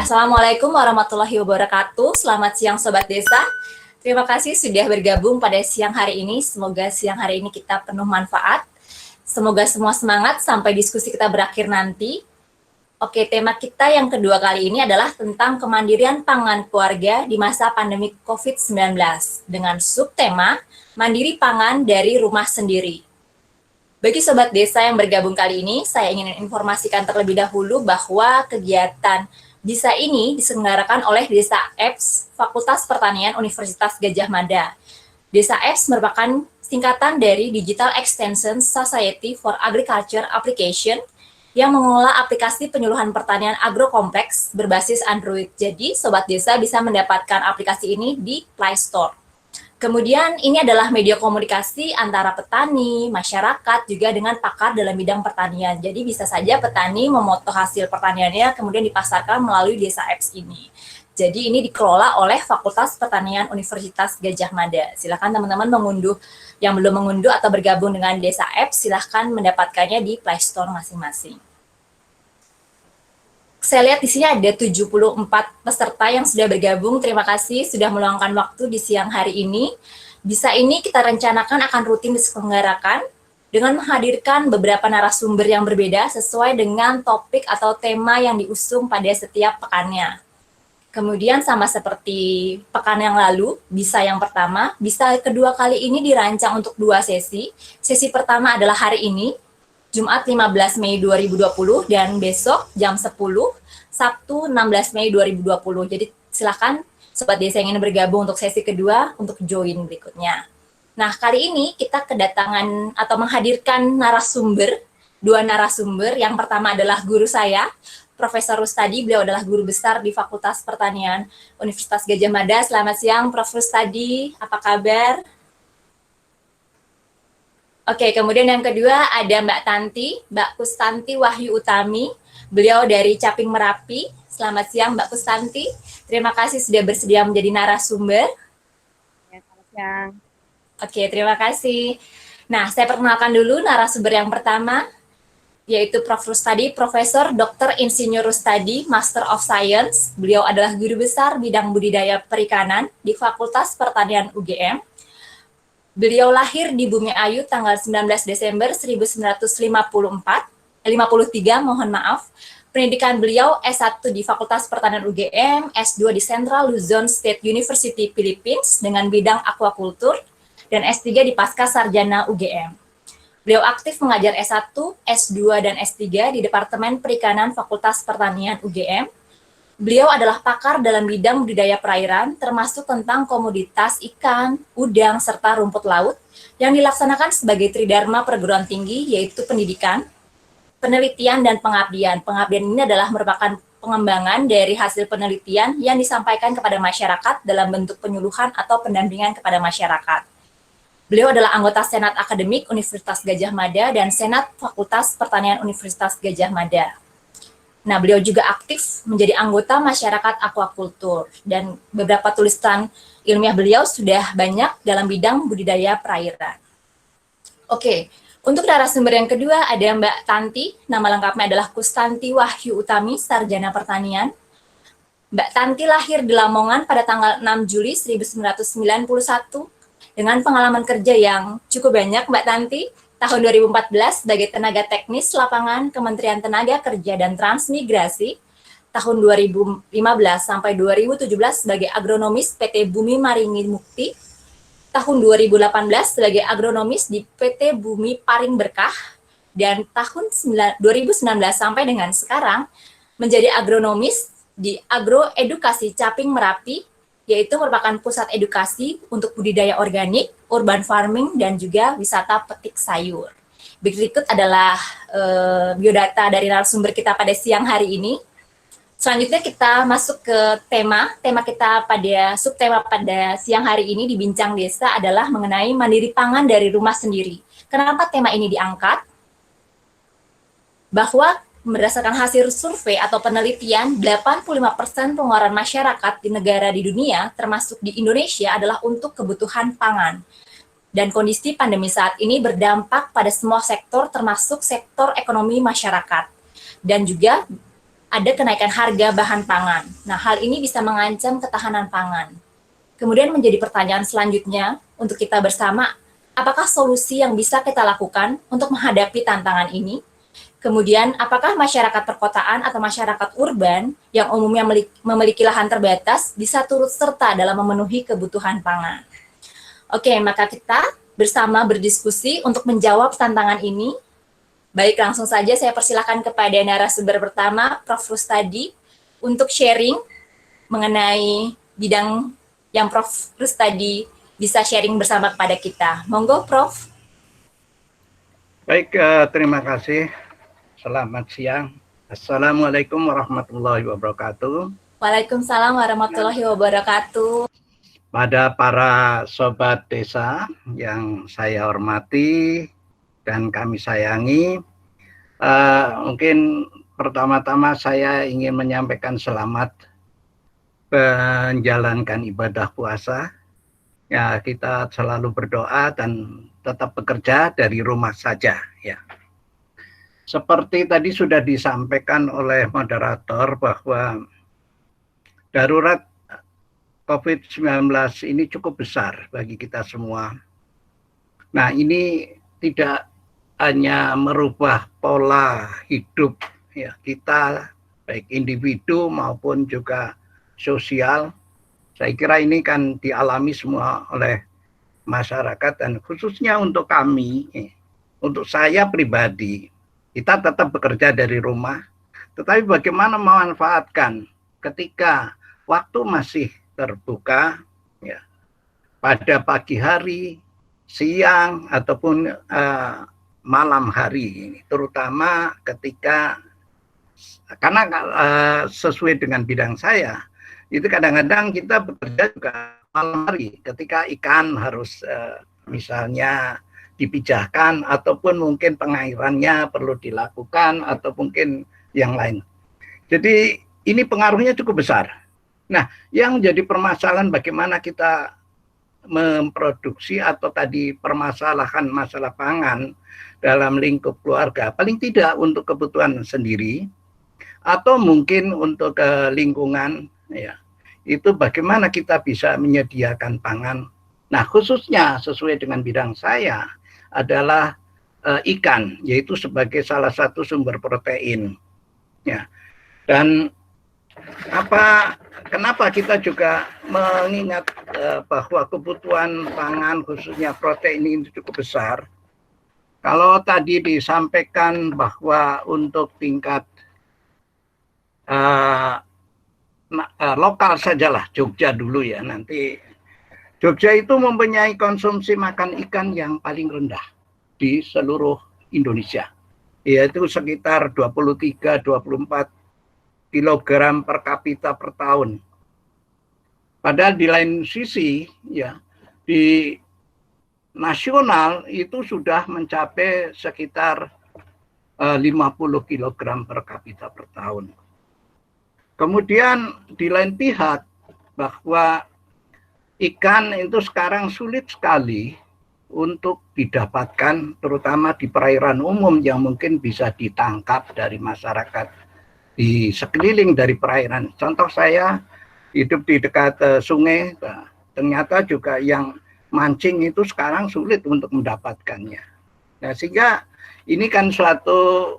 Assalamualaikum warahmatullahi wabarakatuh. Selamat siang Sobat Desa. Terima kasih sudah bergabung pada siang hari ini. Semoga siang hari ini kita penuh manfaat. Semoga semua semangat sampai diskusi kita berakhir nanti. Oke, tema kita yang kedua kali ini adalah tentang kemandirian pangan keluarga di masa pandemi COVID-19 dengan subtema Mandiri Pangan dari Rumah Sendiri. Bagi Sobat Desa yang bergabung kali ini, saya ingin informasikan terlebih dahulu bahwa kegiatan Bisa ini diselenggarakan oleh Desa Apps Fakultas Pertanian Universitas Gadjah Mada. Desa Apps merupakan singkatan dari Digital Extension Society for Agriculture Application yang mengelola aplikasi penyuluhan pertanian agrokompleks berbasis Android. Jadi, Sobat Desa bisa mendapatkan aplikasi ini di Play Store. Kemudian ini adalah media komunikasi antara petani, masyarakat, juga dengan pakar dalam bidang pertanian. Jadi bisa saja petani memoto hasil pertaniannya kemudian dipasarkan melalui Desa Apps ini. Jadi ini dikelola oleh Fakultas Pertanian Universitas Gadjah Mada. Silakan teman-teman mengunduh, yang belum mengunduh atau bergabung dengan Desa Apps, silakan mendapatkannya di Play Store masing-masing. Saya lihat di sini ada 74 peserta yang sudah bergabung. Terima kasih sudah meluangkan waktu di siang hari ini. Bisa ini kita rencanakan akan rutin diselenggarakan dengan menghadirkan beberapa narasumber yang berbeda sesuai dengan topik atau tema yang diusung pada setiap pekannya. Kemudian sama seperti pekan yang lalu, bisa yang pertama, bisa kedua kali ini dirancang untuk 2 sesi. Sesi pertama adalah hari ini, Jumat 15 Mei 2020 dan besok jam 10 Sabtu 16 Mei 2020. Jadi silakan Sobat Desa yang ingin bergabung untuk sesi kedua untuk join berikutnya. Nah, kali ini kita kedatangan atau menghadirkan narasumber, 2 narasumber. Yang pertama adalah guru saya, Profesor Rustadi. Beliau adalah guru besar di Fakultas Pertanian Universitas Gadjah Mada. Selamat siang Prof. Rustadi, apa kabar? Oke, kemudian yang kedua ada Mbak Kustanti Wahyu Utami. Beliau dari Caping Merapi. Selamat siang Mbak Kustanti. Terima kasih sudah bersedia menjadi narasumber. Ya, selamat siang. Oke, terima kasih. Nah, saya perkenalkan dulu narasumber yang pertama, yaitu Prof. Rustadi, Profesor Dr. Insinyur Rustadi, Master of Science. Beliau adalah guru besar bidang budidaya perikanan di Fakultas Pertanian UGM. Beliau lahir di Bumi Ayu tanggal 19 Desember 1953, mohon maaf. Pendidikan beliau S1 di Fakultas Pertanian UGM, S2 di Central Luzon State University, Philippines dengan bidang aquaculture, dan S3 di Pasca Sarjana UGM. Beliau aktif mengajar S1, S2, dan S3 di Departemen Perikanan Fakultas Pertanian UGM. Beliau adalah pakar dalam bidang budidaya perairan, termasuk tentang komoditas ikan, udang, serta rumput laut, yang dilaksanakan sebagai tridharma perguruan tinggi, yaitu pendidikan, penelitian, dan pengabdian. Pengabdian ini adalah merupakan pengembangan dari hasil penelitian yang disampaikan kepada masyarakat dalam bentuk penyuluhan atau pendampingan kepada masyarakat. Beliau adalah anggota Senat Akademik Universitas Gadjah Mada dan Senat Fakultas Pertanian Universitas Gadjah Mada. Nah, beliau juga aktif menjadi anggota masyarakat aquaculture dan beberapa tulisan ilmiah beliau sudah banyak dalam bidang budidaya perairan. Oke, untuk narasumber yang kedua ada Mbak Tanti, nama lengkapnya adalah Kustanti Wahyu Utami, Sarjana Pertanian. Mbak Tanti lahir di Lamongan pada tanggal 6 Juli 1991 dengan pengalaman kerja yang cukup banyak, Mbak Tanti. Tahun 2014 sebagai tenaga teknis lapangan Kementerian Tenaga Kerja dan Transmigrasi, tahun 2015 sampai 2017 sebagai agronomis PT Bumi Maringi Mukti, tahun 2018 sebagai agronomis di PT Bumi Paring Berkah, dan tahun 2019 sampai dengan sekarang menjadi agronomis di Agroedukasi Caping Merapi, yaitu merupakan pusat edukasi untuk budidaya organik, urban farming, dan juga wisata petik sayur. Berikut adalah biodata dari narasumber kita pada siang hari ini. Selanjutnya kita masuk ke tema kita pada subtema pada siang hari ini di Bincang Desa adalah mengenai mandiri pangan dari rumah sendiri. Kenapa tema ini diangkat? Bahwa berdasarkan hasil survei atau penelitian, 85% pengeluaran masyarakat di negara di dunia, termasuk di Indonesia, adalah untuk kebutuhan pangan. Dan kondisi pandemi saat ini berdampak pada semua sektor, termasuk sektor ekonomi masyarakat. Dan juga ada kenaikan harga bahan pangan. Nah, hal ini bisa mengancam ketahanan pangan. Kemudian menjadi pertanyaan selanjutnya untuk kita bersama, apakah solusi yang bisa kita lakukan untuk menghadapi tantangan ini? Kemudian, apakah masyarakat perkotaan atau masyarakat urban yang umumnya memiliki lahan terbatas bisa turut serta dalam memenuhi kebutuhan pangan? Oke, maka kita bersama berdiskusi untuk menjawab tantangan ini. Baik, langsung saja saya persilakan kepada narasumber pertama, Prof. Rustadi, untuk sharing mengenai bidang yang Prof. Rustadi bisa sharing bersama kepada kita. Monggo, Prof. Baik, terima kasih. Selamat siang. Assalamualaikum warahmatullahi wabarakatuh. Waalaikumsalam warahmatullahi wabarakatuh. Pada para sobat desa yang saya hormati dan kami sayangi, mungkin pertama-tama saya ingin menyampaikan selamat menjalankan ibadah puasa. Ya, kita selalu berdoa dan tetap bekerja dari rumah saja, ya. Seperti tadi sudah disampaikan oleh moderator bahwa darurat COVID-19 ini cukup besar bagi kita semua. Nah, ini tidak hanya merubah pola hidup ya kita, baik individu maupun juga sosial. Saya kira ini kan dialami semua oleh masyarakat dan khususnya untuk kami, untuk saya pribadi. Kita tetap bekerja dari rumah, tetapi bagaimana memanfaatkan ketika waktu masih terbuka, ya, pada pagi hari, siang, ataupun malam hari, terutama ketika, karena sesuai dengan bidang saya, itu kadang-kadang kita bekerja juga malam hari, ketika ikan harus misalnya dipijahkan ataupun mungkin pengairannya perlu dilakukan atau mungkin yang lain. Jadi ini pengaruhnya cukup besar. Nah, yang jadi permasalahan bagaimana kita memproduksi atau tadi permasalahan masalah pangan dalam lingkup keluarga, paling tidak untuk kebutuhan sendiri atau mungkin untuk lingkungan, ya. Itu bagaimana kita bisa menyediakan pangan. Nah, khususnya sesuai dengan bidang saya adalah ikan, yaitu sebagai salah satu sumber protein. Ya. Dan kenapa kita juga mengingat bahwa kebutuhan pangan khususnya protein ini cukup besar. Kalau tadi disampaikan bahwa untuk tingkat lokal sajalah, Jogja dulu ya, nanti Jogja itu mempunyai konsumsi makan ikan yang paling rendah di seluruh Indonesia, yaitu sekitar 23-24 kilogram per kapita per tahun. Padahal di lain sisi, ya, di nasional itu sudah mencapai sekitar 50 kilogram per kapita per tahun. Kemudian di lain pihak bahwa ikan itu sekarang sulit sekali untuk didapatkan, terutama di perairan umum yang mungkin bisa ditangkap dari masyarakat di sekeliling dari perairan. Contoh saya hidup di dekat sungai, ternyata juga yang mancing itu sekarang sulit untuk mendapatkannya. Nah, sehingga ini kan suatu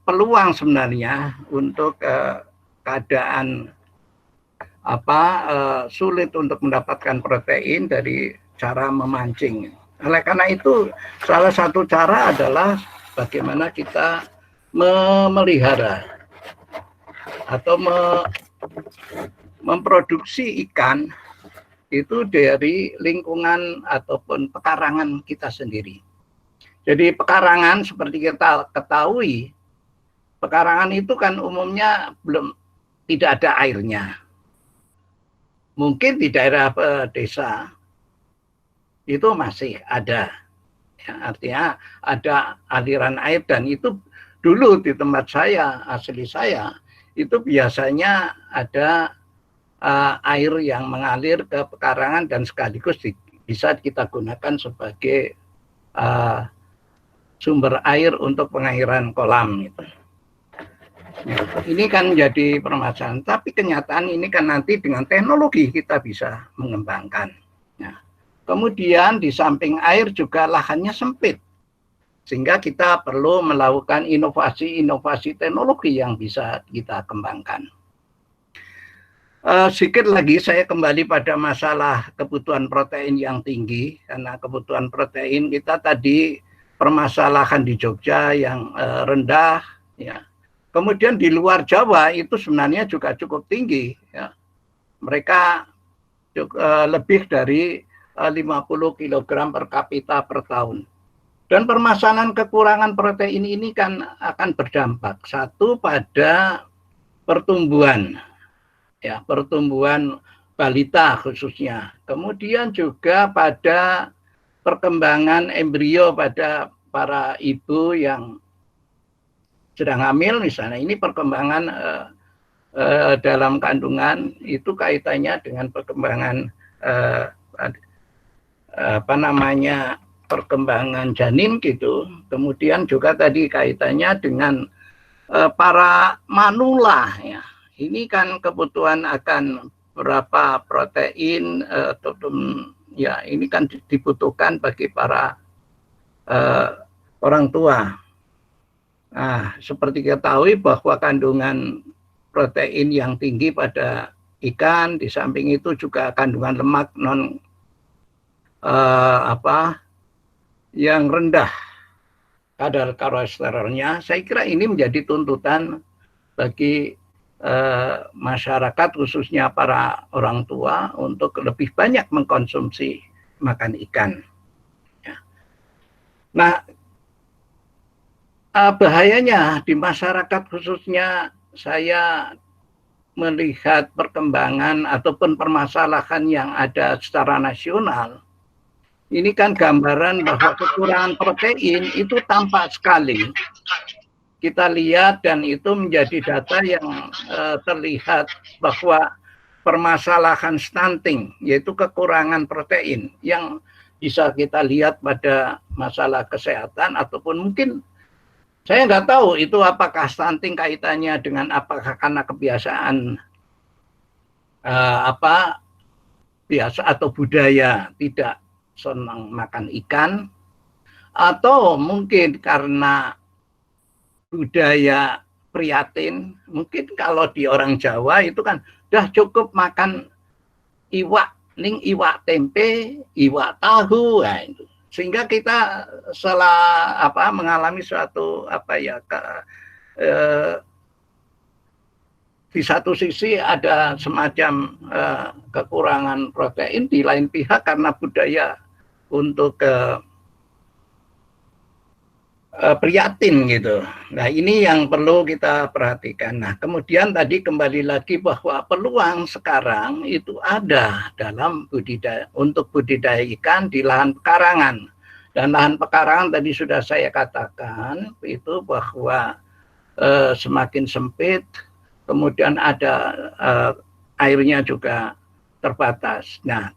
peluang sebenarnya untuk keadaan sulit untuk mendapatkan protein dari cara memancing. Oleh karena itu, salah satu cara adalah bagaimana kita memelihara atau memproduksi ikan itu dari lingkungan ataupun pekarangan kita sendiri. Jadi pekarangan seperti kita ketahui, pekarangan itu kan umumnya tidak ada airnya. Mungkin di daerah desa itu masih ada, ya, artinya ada aliran air, dan itu dulu di tempat saya, asli saya, itu biasanya ada air yang mengalir ke pekarangan dan sekaligus bisa kita gunakan sebagai sumber air untuk pengairan kolam. Gitu. Ya, ini kan jadi permasalahan. Tapi kenyataan ini kan nanti dengan teknologi kita bisa mengembangkan. Ya. Kemudian di samping air juga lahannya sempit. Sehingga kita perlu melakukan inovasi-inovasi teknologi yang bisa kita kembangkan. Sedikit lagi saya kembali pada masalah kebutuhan protein yang tinggi, karena kebutuhan protein kita tadi permasalahan di Jogja yang rendah, ya. Kemudian di luar Jawa itu sebenarnya juga cukup tinggi, ya. Mereka lebih dari 50 kg per kapita per tahun. Dan permasalahan kekurangan protein ini kan akan berdampak satu pada pertumbuhan, ya, pertumbuhan balita khususnya. Kemudian juga pada perkembangan embrio pada para ibu yang sedang hamil misalnya. Ini perkembangan dalam kandungan itu kaitannya dengan perkembangan perkembangan janin gitu. Kemudian juga tadi kaitannya dengan para manula, ya. Ini kan kebutuhan akan berapa protein, ya ini kan dibutuhkan bagi para orang tua. Nah, seperti kita tahu bahwa kandungan protein yang tinggi pada ikan, di samping itu juga kandungan lemak yang rendah kadar kolesterolnya. Saya kira ini menjadi tuntutan bagi masyarakat khususnya para orang tua untuk lebih banyak mengkonsumsi makan ikan. Ya. Nah, bahayanya di masyarakat khususnya saya melihat perkembangan ataupun permasalahan yang ada secara nasional. Ini kan gambaran bahwa kekurangan protein itu tampak sekali. Kita lihat dan itu menjadi data yang terlihat bahwa permasalahan stunting, yaitu kekurangan protein yang bisa kita lihat pada masalah kesehatan ataupun mungkin saya nggak tahu itu apakah stunting kaitannya dengan apakah karena kebiasaan biasa atau budaya tidak senang makan ikan, atau mungkin karena budaya prihatin. Mungkin kalau di orang Jawa itu kan udah cukup makan iwak, iwak tempe, iwak tahu, nah, itu. Sehingga kita mengalami suatu di satu sisi ada semacam kekurangan protein, di lain pihak karena budaya untuk prihatin gitu. Nah, ini yang perlu kita perhatikan. Nah, kemudian tadi kembali lagi bahwa peluang sekarang itu ada dalam untuk budidaya ikan di lahan pekarangan. Dan lahan pekarangan tadi sudah saya katakan itu bahwa semakin sempit, kemudian ada airnya juga terbatas. Nah,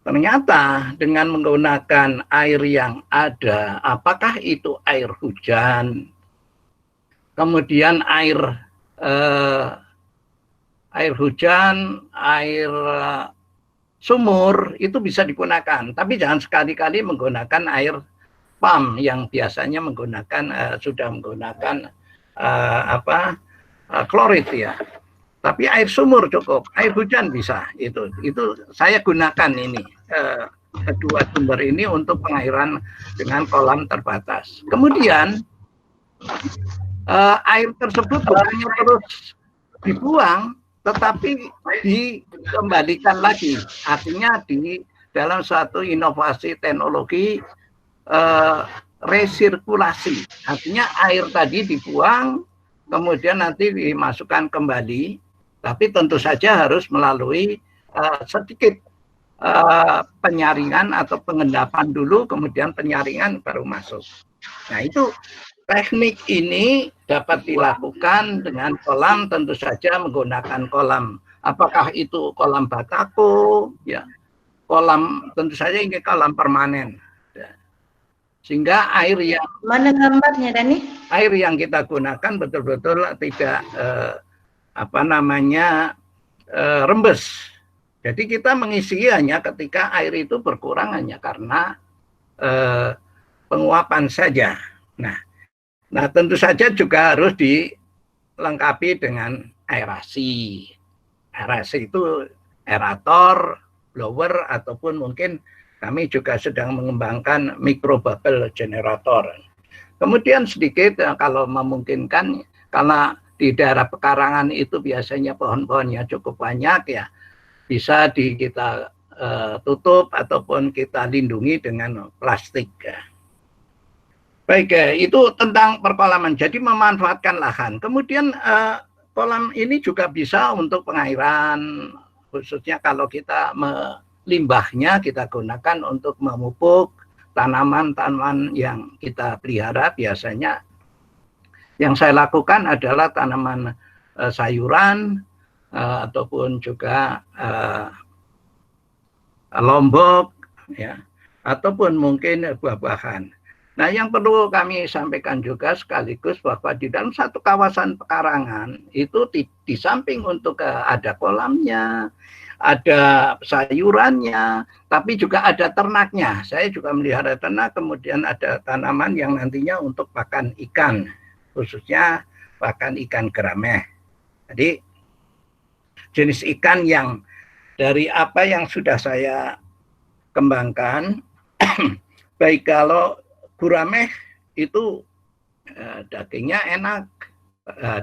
ternyata dengan menggunakan air yang ada, apakah itu air hujan, kemudian air hujan, air sumur, itu bisa digunakan. Tapi jangan sekali-kali menggunakan air pump yang biasanya sudah menggunakan klorid, ya. Tapi air sumur cukup, air hujan bisa. Itu saya gunakan ini kedua sumber ini untuk pengairan dengan kolam terbatas. Kemudian air tersebut bukannya terus dibuang, tetapi dikembalikan lagi. Artinya di dalam suatu inovasi teknologi resirkulasi. Artinya air tadi dibuang, kemudian nanti dimasukkan kembali. Tapi tentu saja harus melalui sedikit penyaringan atau pengendapan dulu, kemudian penyaringan baru masuk. Nah, itu teknik ini dapat dilakukan dengan kolam, tentu saja menggunakan kolam. Apakah itu kolam batako, ya, kolam tentu saja ini kolam permanen. sehingga air Mana gambarnya, Dani? yang kita gunakan betul-betul tidak rembes. Jadi kita mengisi hanya ketika air itu berkurang hanya karena penguapan saja. Nah tentu saja juga harus dilengkapi dengan aerasi. Aerasi itu aerator, blower, ataupun mungkin kami juga sedang mengembangkan microbubble generator. Kemudian sedikit kalau memungkinkan, karena di daerah pekarangan itu biasanya pohon-pohonnya cukup banyak ya, bisa kita tutup ataupun kita lindungi dengan plastik. Baik, itu tentang perkolaman. Jadi memanfaatkan lahan. Kemudian kolam ini juga bisa untuk pengairan, khususnya kalau kita limbahnya kita gunakan untuk memupuk tanaman-tanaman yang kita pelihara. Biasanya yang saya lakukan adalah tanaman sayuran ataupun juga lombok, ya, ataupun mungkin buah-buahan. Nah, yang perlu kami sampaikan juga sekaligus bahwa di dalam satu kawasan pekarangan itu di samping untuk ada kolamnya, ada sayurannya, tapi juga ada ternaknya. Saya juga melihara ternak, kemudian ada tanaman yang nantinya untuk pakan ikan, khususnya pakan ikan gerameh. Jadi jenis ikan yang dari apa yang sudah saya kembangkan, baik kalau gurame itu dagingnya enak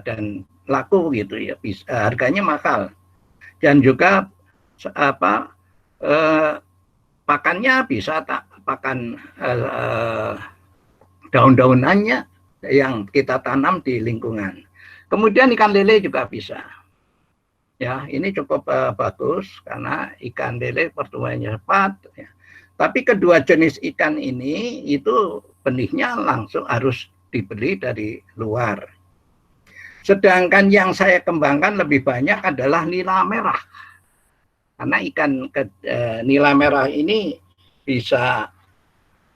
dan laku gitu ya, harganya mahal, dan juga pakannya bisa pakan daun-daunannya yang kita tanam di lingkungan. Kemudian ikan lele juga bisa. Ya, ini cukup bagus karena ikan lele pertumbuhannya cepat. Ya. Tapi kedua jenis ikan ini itu benihnya langsung harus dibeli dari luar. Sedangkan yang saya kembangkan lebih banyak adalah nila merah. Karena ikan nila merah ini bisa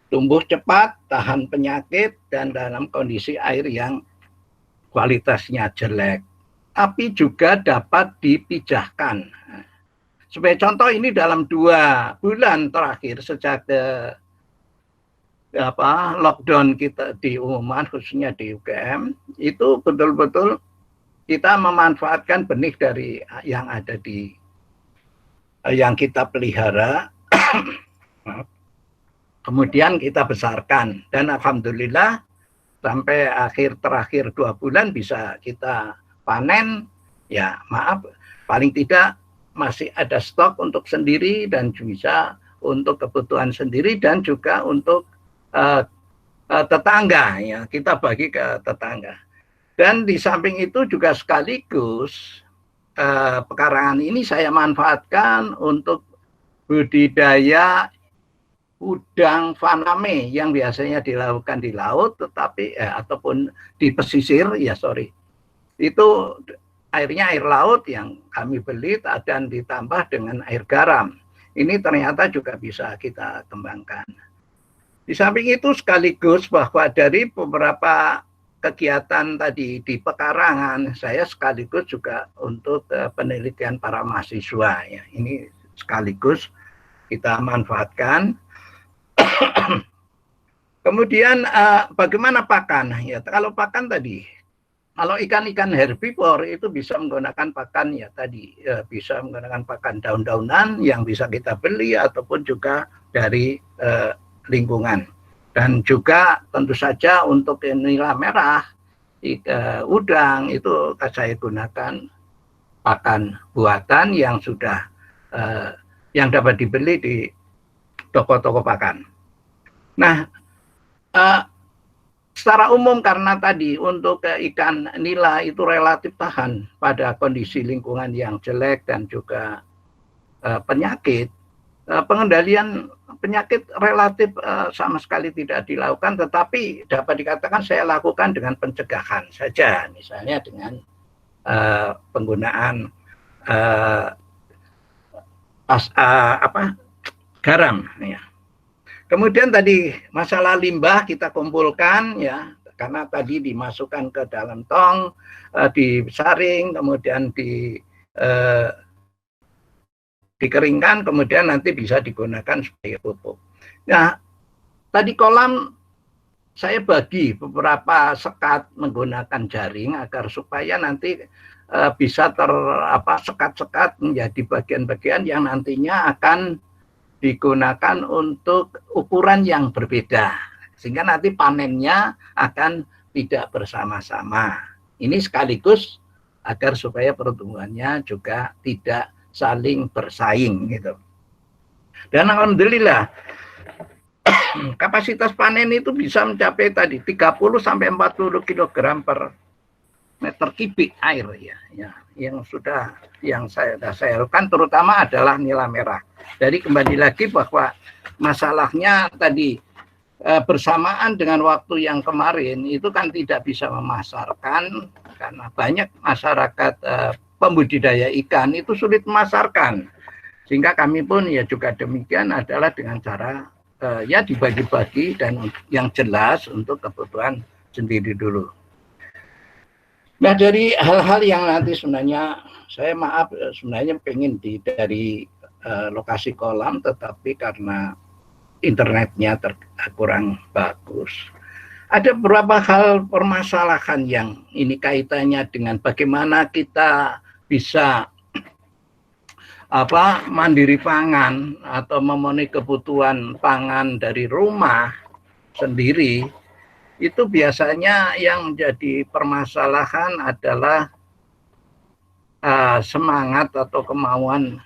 tumbuh cepat, tahan penyakit, dan dalam kondisi air yang kualitasnya jelek. Tapi juga dapat dipijahkan. Sebagai contoh, ini dalam 2 bulan terakhir sejak lockdown kita diumumkan khususnya di UGM, itu betul-betul kita memanfaatkan benih dari yang ada di yang kita pelihara, kemudian kita besarkan, dan alhamdulillah sampai terakhir 2 bulan bisa kita panen. Ya maaf, paling tidak masih ada stok untuk sendiri dan bisa untuk kebutuhan sendiri dan juga untuk tetangga, ya kita bagi ke tetangga. Dan di samping itu juga sekaligus pekarangan ini saya manfaatkan untuk budidaya udang faname yang biasanya dilakukan di laut, tetapi ataupun di pesisir, itu airnya air laut yang kami beli dan ditambah dengan air garam. Ini ternyata juga bisa kita kembangkan. Di samping itu sekaligus bahwa dari beberapa kegiatan tadi di pekarangan, saya sekaligus juga untuk penelitian para mahasiswa. Ya. Ini sekaligus kita manfaatkan. Kemudian bagaimana pakan? Ya, kalau pakan tadi, kalau ikan-ikan herbivore itu bisa menggunakan pakan ya tadi, bisa menggunakan pakan daun-daunan yang bisa kita beli ataupun juga dari lingkungan. Dan juga tentu saja untuk nila merah, udang itu saya gunakan pakan buatan yang sudah yang dapat dibeli di toko-toko pakan. Nah, secara umum karena tadi untuk ikan nila itu relatif tahan pada kondisi lingkungan yang jelek dan juga penyakit, pengendalian penyakit relatif sama sekali tidak dilakukan, tetapi dapat dikatakan saya lakukan dengan pencegahan saja, misalnya dengan penggunaan garam. Ya. Kemudian tadi masalah limbah kita kumpulkan ya, karena tadi dimasukkan ke dalam tong, disaring, kemudian dikeringkan, kemudian nanti bisa digunakan sebagai pupuk. Nah, tadi kolam saya bagi beberapa sekat menggunakan jaring agar supaya nanti bisa sekat-sekat menjadi bagian-bagian yang nantinya akan digunakan untuk ukuran yang berbeda, sehingga nanti panennya akan tidak bersama-sama. Ini sekaligus agar supaya pertumbuhannya juga tidak saling bersaing gitu. Dan alhamdulillah kapasitas panen itu bisa mencapai tadi 30 sampai 40 kg per meter kubik air ya, yang saya lakukan terutama adalah nila merah. Jadi kembali lagi bahwa masalahnya tadi bersamaan dengan waktu yang kemarin itu kan tidak bisa memasarkan karena banyak masyarakat pembudidaya ikan itu sulit memasarkan, sehingga kami pun ya juga demikian adalah dengan cara ya dibagi-bagi dan yang jelas untuk kebutuhan sendiri dulu. Nah, dari hal-hal yang nanti sebenarnya saya sebenarnya pengen dari lokasi kolam, tetapi karena internetnya kurang bagus. Ada beberapa hal permasalahan yang ini kaitannya dengan bagaimana kita bisa mandiri pangan atau memenuhi kebutuhan pangan dari rumah sendiri. Itu biasanya yang menjadi permasalahan adalah semangat atau kemauan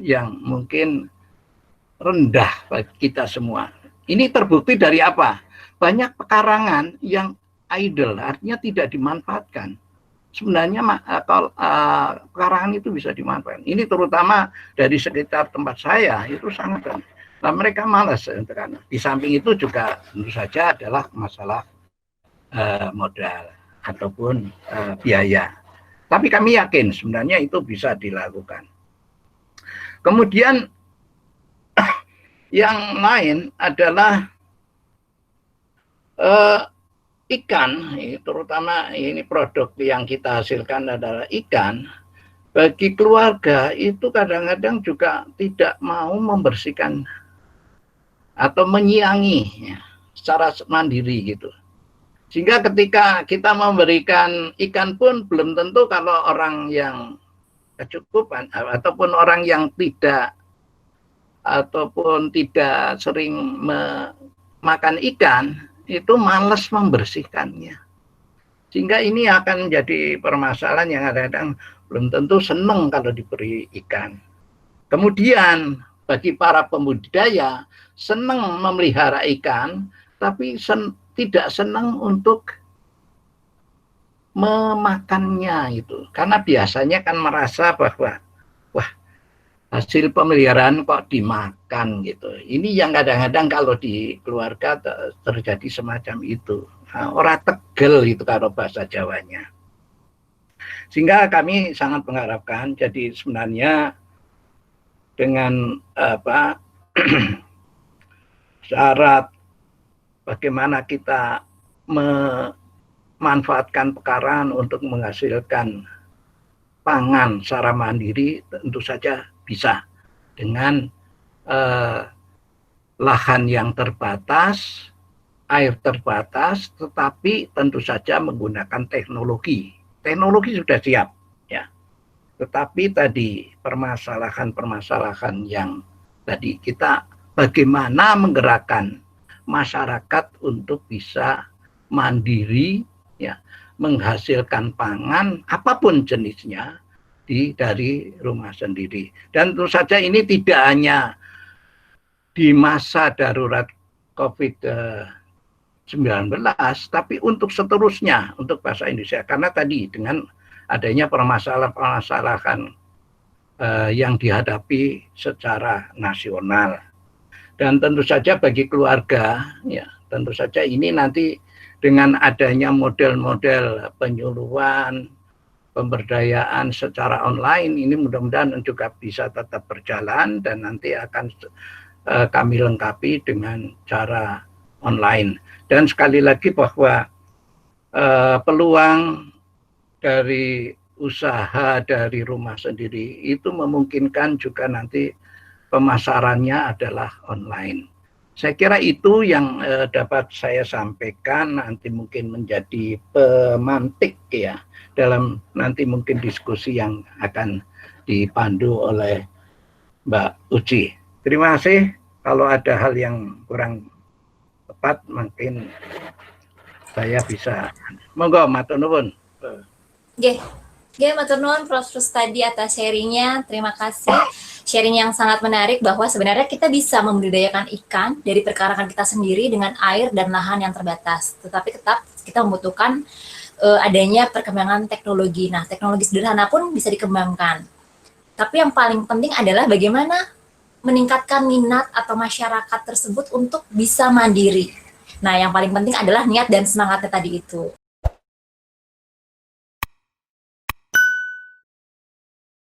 yang mungkin rendah bagi kita semua. Ini terbukti dari apa? Banyak pekarangan yang idle, artinya tidak dimanfaatkan. Sebenarnya pekarangan itu bisa dimanfaatkan. Ini terutama dari sekitar tempat saya itu sangat. Nah, mereka malas. Di samping itu juga tentu saja adalah masalah modal ataupun biaya. Tapi kami yakin sebenarnya itu bisa dilakukan. Kemudian yang lain adalah ikan, terutama ini produk yang kita hasilkan adalah ikan. Bagi keluarga itu kadang-kadang juga tidak mau membersihkan atau menyiangi secara mandiri gitu. Sehingga ketika kita memberikan ikan pun belum tentu kalau orang yang kecukupan ataupun orang yang tidak sering makan ikan itu malas membersihkannya. Sehingga ini akan menjadi permasalahan yang kadang-kadang belum tentu senang kalau diberi ikan. Kemudian bagi para pembudidaya senang memelihara ikan, tapi tidak senang untuk memakannya itu. Karena biasanya kan merasa bahwa wah, hasil pemeliharaan kok dimakan gitu. Ini yang kadang-kadang kalau di keluarga terjadi semacam itu. Nah, orang tegel itu kalau bahasa Jawanya. Sehingga kami sangat mengharapkan, jadi sebenarnya dengan syarat bagaimana kita memanfaatkan pekarangan untuk menghasilkan pangan secara mandiri, tentu saja bisa dengan lahan yang terbatas, air terbatas, tetapi tentu saja menggunakan teknologi. Teknologi sudah siap, ya. Tetapi tadi permasalahan-permasalahan yang tadi kita bagaimana menggerakkan masyarakat untuk bisa mandiri, ya, menghasilkan pangan apapun jenisnya dari rumah sendiri. Dan tentu saja ini tidak hanya di masa darurat COVID-19, tapi untuk seterusnya, untuk bangsa Indonesia. Karena tadi dengan adanya permasalahan-permasalahan yang dihadapi secara nasional. Dan tentu saja bagi keluarga, ya tentu saja ini nanti dengan adanya model-model penyuluhan, pemberdayaan secara online, ini mudah-mudahan juga bisa tetap berjalan dan nanti akan kami lengkapi dengan cara online. Dan sekali lagi bahwa peluang dari usaha dari rumah sendiri itu memungkinkan juga nanti pemasarannya adalah online. Saya kira itu yang dapat saya sampaikan, nanti mungkin menjadi pemantik ya dalam nanti mungkin diskusi yang akan dipandu oleh Mbak Uci. Terima kasih. Kalau ada hal yang kurang tepat mungkin saya bisa. Monggo matur nuwun. Nggih. Nggih, matur nuwun Prof. Rustadi atas sharingnya. Terima kasih. Sharing yang sangat menarik bahwa sebenarnya kita bisa membudidayakan ikan dari perkarangan kita sendiri dengan air dan lahan yang terbatas. Tetapi tetap kita membutuhkan adanya perkembangan teknologi. Nah, teknologi sederhana pun bisa dikembangkan. Tapi yang paling penting adalah bagaimana meningkatkan minat atau masyarakat tersebut untuk bisa mandiri. Nah, yang paling penting adalah niat dan semangatnya tadi itu.